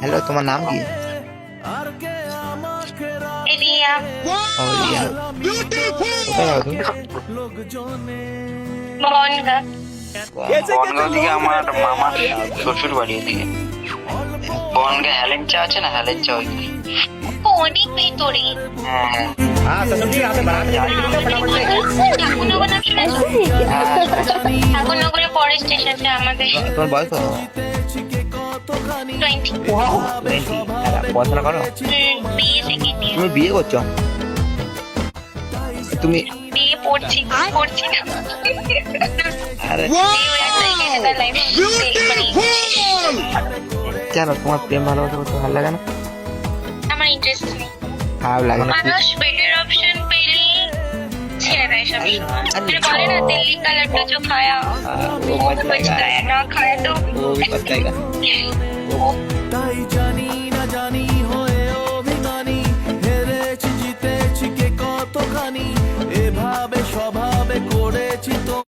Hello, তোমার নাম কি? রিয়া। ও রিয়া। কোথায় যাও তুমি? বনগা। বনগাঁও থেকে আমার মামার শ্বশুর বাড়ি ওদিকে। বনগাঁ হেলেঞ্চা আছে না, হেলেঞ্চা ওইখানে। অনেক ভেতরে। হ্যাঁ হ্যাঁ। हाँ तो तुम यहाँ पे बारात में फटाफट से। ঠাকুরনগর নাম শুনেছো? ঠাকুরনগরের পরের স্টেশনটা আমাদের। তোমার বয়স কত? 20। 20। পড়াশোনা করো? বিয়ে সেকেন্ড ইয়ার। তুমি বিয়ে করছো? তুমি বিয়ে পড়ছি না। আরে বিয়ে হয়ে একটা গেছে তার লাইফ মানে কেন তোমার প্রেম ভালোবাসা করতে ভালো লাগে না? আমার ইন্টারেস্ট নেই। খারাপ লাগে না? মানুষ বেটার অপশন পেলে ছেড়ে দেয় সব সময়। মানে বলে না দিল্লি কালারটা जो खाया वो वो मत बच खाएगा। गया ना खाया तो वो भी पता है তাই জানি না জানি হয়ে অভিমানী, হেরেছি জিতেছি কে কতখানি, এভাবে স্বভাবে করেছি তো